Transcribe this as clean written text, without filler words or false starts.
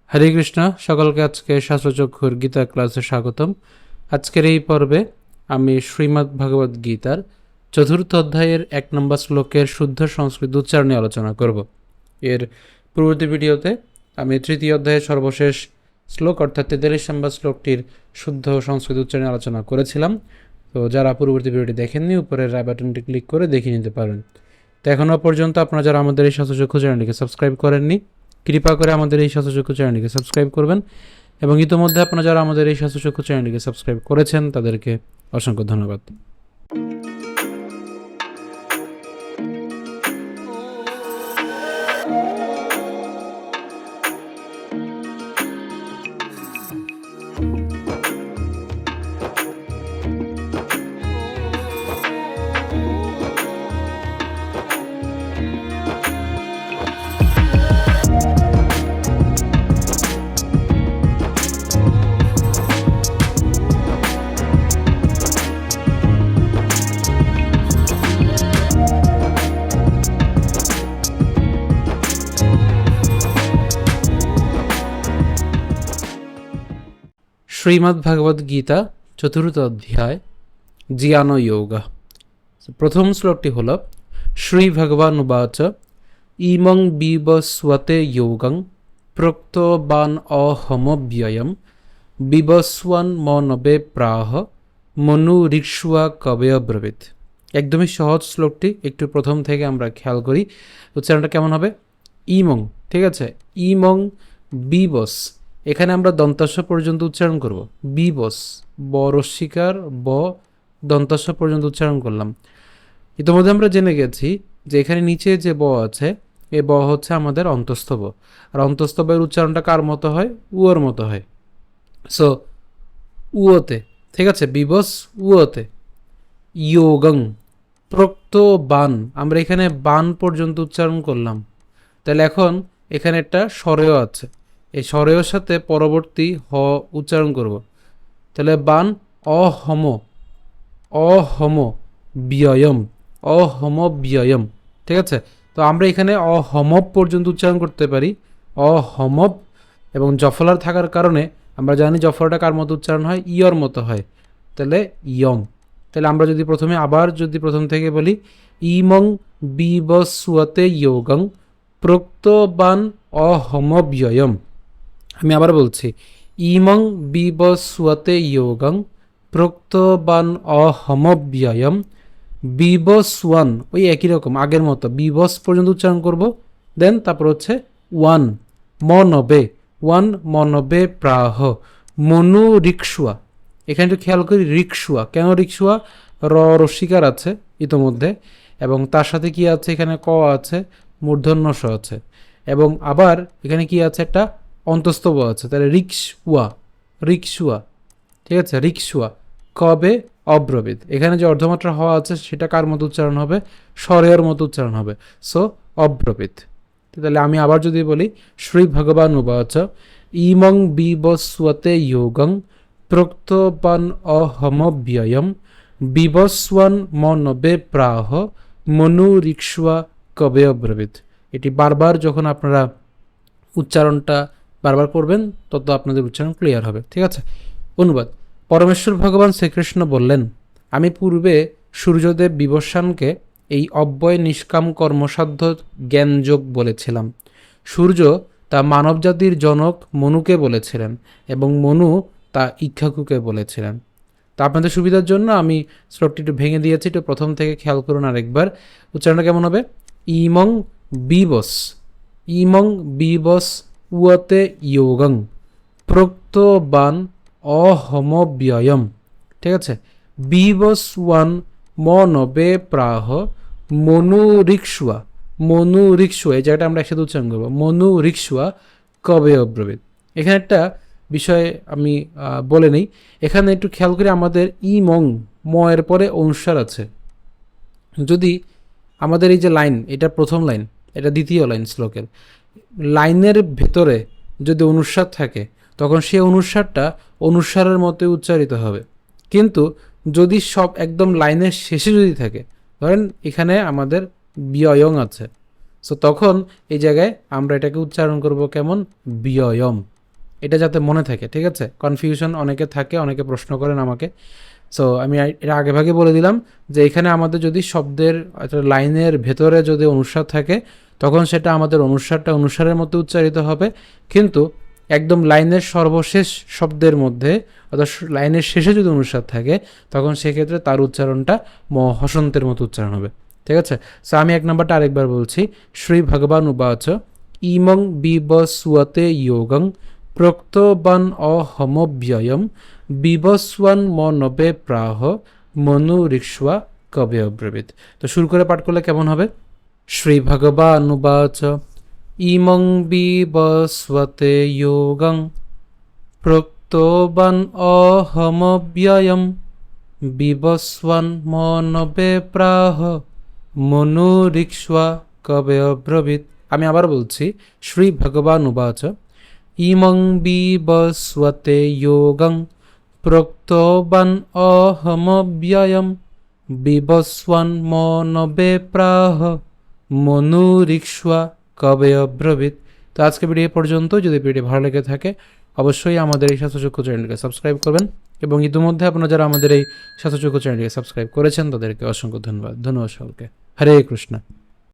হরে কৃষ্ণ, সকলকে আজকে শাস্ত্রচক্ষুর গীতা ক্লাসে স্বাগতম। আজকের এই পর্বে আমি শ্রীমদ্ ভগবদ্ গীতার ৪র্থ অধ্যায়ের ১ নম্বর শ্লোকের শুদ্ধ সংস্কৃত উচ্চারণ নিয়ে আলোচনা করব। এর পূর্ববর্তী ভিডিওতে আমি ৩য় অধ্যায়ের সর্বশেষ শ্লোক অর্থাৎ ৪৩ নম্বর শ্লোকটির শুদ্ধ সংস্কৃত উচ্চারণে আলোচনা করেছিলাম। তো যারা পূর্ববর্তী ভিডিওটি দেখেননি, উপরের রাই বাটনটি ক্লিক করে দেখে নিতে পারেন। তো এখনও পর্যন্ত আপনারা যারা আমাদের এই শাস্ত্রচক্ষু চ্যানেলটিকে সাবস্ক্রাইব করেননি, কৃপা করে আমাদের এই শাস্ত্রচক্ষু চ্যানেলটিকে সাবস্ক্রাইব করবেন, এবং ইতোমধ্যে আপনারা যারা আমাদের এই শাস্ত্রচক্ষু চ্যানেলটিকে সাবস্ক্রাইব করেছেন তাদেরকে অসংখ্য ধন্যবাদ। শ্রীমদ্ ভগবদ্ গীতা ৪র্থ অধ্যায় জ্ঞান যোগ। প্রথম শ্লোকটি হল শ্রী ভগবান উবাচ ইমং বিবস্বতে যোগং প্রক্তবান অহমব্যয়ম বিবস্বন মনবে প্রাহ মনুরিক্ষ্বা কবে ব্রবীত। একদমই সহজ শ্লোকটি, একটু প্রথম থেকে আমরা খেয়াল করি উচ্চারণটা কেমন হবে। ইমং, ঠিক আছে, ইমং বিবস, এখানে আমরা দন্তাস্ব পর্যন্ত উচ্চারণ করব। বিবস, ব রস্বীকার ব দন্তাস্ব পর্যন্ত উচ্চারণ করলাম। ইতিমধ্যে আমরা জেনে গেছি যে এখানে নিচে যে ব আছে, এ ব হচ্ছে আমাদের অন্তস্থ ব, আর অন্তস্থ বয়ের উচ্চারণটা কার মতো হয়? উয়োর মতো হয়। সো উয়োতে, ঠিক আছে, বিবস উয়োতে। যোগং প্রক্ত বান, আমরা এখানে বান পর্যন্ত উচ্চারণ করলাম। তাহলে এখন এখানে একটা স্বরেয় আছে, এই স্বরের সাথে পরবর্তী হ উচ্চারণ করব। তাহলে বান অহম অহম ব্যয়ম অহম ব্যয়ম, ঠিক আছে। তো আমরা এখানে অহমব পর্যন্ত উচ্চারণ করতে পারি, অহমব, এবং জফলার থাকার কারণে আমরা জানি জফলাটা কার মতো উচ্চারণ হয়? ইয়র মতো হয়। তাহলে ইয়ম। তাহলে আমরা যদি প্রথমে আবার যদি প্রথম থেকে বলি ইমং বিবস্বতে যোগং প্রক্তবান অহমব্যয়ম। আমি আবার বলছি ইমং বিবস্বতে যোগং প্রক্তবান অহমব্যয়ম বিবস্ওয়ান, ওই একই রকম আগের মতো বিবস পর্যন্ত উচ্চারণ করব। দেন তারপর হচ্ছে ওয়ান মনবে, ওয়ান মনবে প্রাহ মনু রিক্সুয়া। এখানে একটু খেয়াল করি রিক্সুয়া, কেন রিক্সুয়া? রস্বীকার আছে ইতোমধ্যে, এবং তার সাথে কি আছে? এখানে ক আছে, মূর্ধন্য স আছে, এবং আবার এখানে কি আছে? একটা অন্তস্তব আছে। তাহলে রিক্সুয়া, রিক্সুয়া, ঠিক আছে, রিক্সুয়া কবে অব্রবীত। এখানে যে অর্ধমাত্রা হওয়া আছে সেটা কার মতো উচ্চারণ হবে? স্বরের মতো উচ্চারণ হবে। সো অব্রবীত। তাহলে আমি আবার যদি বলি শ্রী ভগবান উবাচ ইমং বিবস্বতে যোগং প্রক্তবান অহমব্যয়ম বিবস্ওয়ান মনবে প্রাহ মনুরিক্ষ্বা কবে অব্রবীত। এটি বারবার যখন আপনারা উচ্চারণটা বারবার করবেন তত আপনাদের উচ্চারণ ক্লিয়ার হবে, ঠিক আছে। অনুবাদ। পরমেশ্বর ভগবান শ্রীকৃষ্ণ বললেন, আমি পূর্বে সূর্যদেব বিবস্বানকে এই অব্যয় নিষ্কাম কর্মসাধ্য জ্ঞানযোগ বলেছিলাম। সূর্য তা মানবজাতির জনক মনুকে বলেছিলেন, এবং মনু তা ইক্ষ্বাকুকে বলেছিলেন। তা আপনাদের সুবিধার জন্য আমি শ্লোকটি একটু ভেঙে দিয়েছি, একটু প্রথম থেকে খেয়াল করুন আরেকবার। উচ্চারণটা কেমন হবে? ইমং বিবস, ইমং বিবস উয়তে যোগং প্রক্তবান অহমব্যয়ম, ঠিক আছে। বিবস্ওয়ান মনবে প্রাহ মনুরিক্ষ্বা, মনুরিক্ষ্বা, এই জায়গাটা আমরা একসাথে উচ্চারণ করবো, মনুরিক্ষ্বা কবে অব্রবীত। এখানে একটা বিষয় আমি বলে নেই, এখানে একটু খেয়াল করে আমাদের ইমং ম এর পরে অনুস্বার আছে। যদি আমাদের এই যে লাইন, এটা প্রথম লাইন, এটা দ্বিতীয় লাইন শ্লোকের, লাইনের ভেতরে যদি অনুস্বার থাকে তখন সেই অনুস্বারটা অনুস্বারের মতো উচ্চারিত হবে। কিন্তু যদি সব একদম লাইনের শেষে যদি থাকে, ধরেন এখানে আমাদের ব্যয়ং আছে, সো তখন এই জায়গায় আমরা এটাকে উচ্চারণ করব কেমন? ব্যয়ম, এটা যাতে মনে থাকে, ঠিক আছে? কনফিউশন অনেকে থাকে, অনেকে প্রশ্ন করেন আমাকে। সো আমি এটা আগেভাগে বলে দিলাম যে এখানে আমাদের যদি শব্দের একটা লাইনের ভেতরে যদি অনুস্বার থাকে তখন সেটা আমাদের অনুস্বারটা অনুস্বারের মধ্যে উচ্চারিত হবে, কিন্তু একদম লাইনের সর্বশেষ শব্দের মধ্যে অর্থাৎ লাইনের শেষে যদি অনুস্বার থাকে তখন সেক্ষেত্রে তার উচ্চারণটা হসন্তের মতো উচ্চারণ হবে, ঠিক আছে? সো আমি 1 নম্বরটা আরেকবার বলছি। শ্রী ভগবান উবাচ ইমং বিবস্বতে যোগং প্রক্তবান অহমব্যয়ম বিবস্বান মনবে প্রাহ মনুরিক্ষ্বা কবে অব্রবীত। তো শুরু করে পাঠ করলে কেমন হবে? শ্রী ভগবানুবাচ ইমং বিবস্বতে যোগং প্রক্তবান অহমব্যয়ম বিবস্বান মনবে প্রাহ মনুরিক্ষ্বা কবে অব্রবীত। আমি আবার বলছি, শ্রী ভগবানুবাচ ইমং বিবস্বতে যোগং প্রক্তবান অহমব্যয়ম বিবস্বান মনবে প্রাহ মনুরিক্ষ্বা কবে অব্রবীত। তো আজকে ভিডিও পর্যন্ত। যদি ভিডিও ভালো লেগে থাকে অবশ্যই আমাদের এই স্বাস্থ্যচক্ষু চ্যানেলকে সাবস্ক্রাইব করবেন, এবং ইতিমধ্যে আপনারা যারা আমাদের এই স্বাস্থ্যচক্ষু চ্যানেলকে সাবস্ক্রাইব করেছেন তাদেরকে অসংখ্য ধন্যবাদ। ধন্যবাদ সকলকে। হরে কৃষ্ণ।